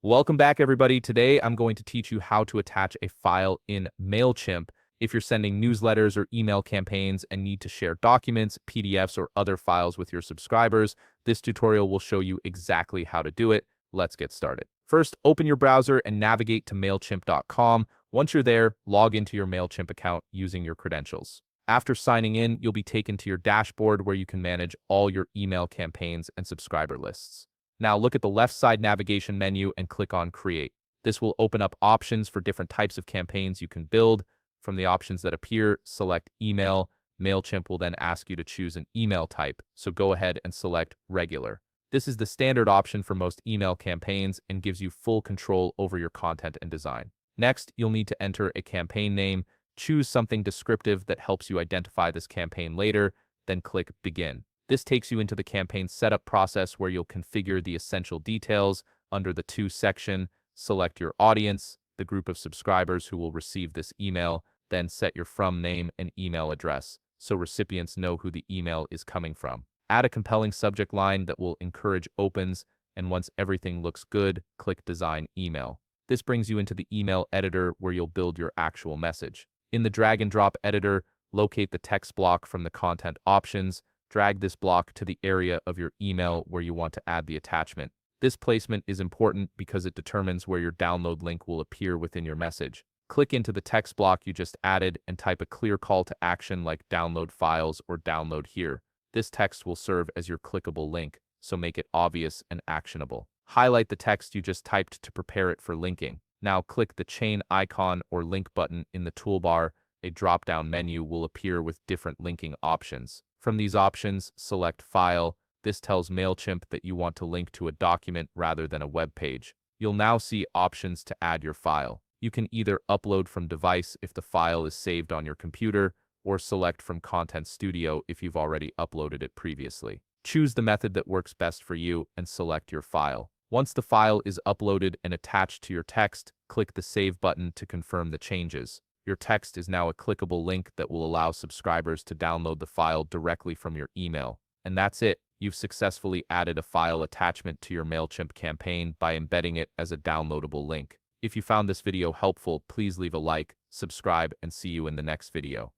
Welcome back, everybody. Today, I'm going to teach you how to attach a file in Mailchimp. If you're sending newsletters or email campaigns and need to share documents, PDFs, or other files with your subscribers, this tutorial will show you exactly how to do it. Let's get started. First, open your browser and navigate to Mailchimp.com. Once you're there, log into your Mailchimp account using your credentials. After signing in, you'll be taken to your dashboard where you can manage all your email campaigns and subscriber lists. Now look at the left side navigation menu and click on Create. This will open up options for different types of campaigns you can build. From the options that appear, select Email. Mailchimp will then ask you to choose an email type, so go ahead and select Regular. This is the standard option for most email campaigns and gives you full control over your content and design. Next, you'll need to enter a campaign name. Choose something descriptive that helps you identify this campaign later, then click Begin. This takes you into the campaign setup process where you'll configure the essential details. Under the To section, select your audience, the group of subscribers who will receive this email, then set your from name and email address so recipients know who the email is coming from. Add a compelling subject line that will encourage opens, and once everything looks good, click Design Email. This brings you into the email editor where you'll build your actual message. In the drag and drop editor, locate the text block from the content options. Drag this block to the area of your email where you want to add the attachment. This placement is important because it determines where your download link will appear within your message. Click into the text block you just added and type a clear call to action like download files or download here. This text will serve as your clickable link, so make it obvious and actionable. Highlight the text you just typed to prepare it for linking. Now click the chain icon or link button in the toolbar. A drop-down menu will appear with different linking options. From these options, select File. This tells Mailchimp that you want to link to a document rather than a web page. You'll now see options to add your file. You can either upload from device if the file is saved on your computer, or select from Content Studio if you've already uploaded it previously. Choose the method that works best for you and select your file. Once the file is uploaded and attached to your text, click the Save button to confirm the changes. Your text is now a clickable link that will allow subscribers to download the file directly from your email. And that's it. You've successfully added a file attachment to your Mailchimp campaign by embedding it as a downloadable link. If you found this video helpful, please leave a like, subscribe, and see you in the next video.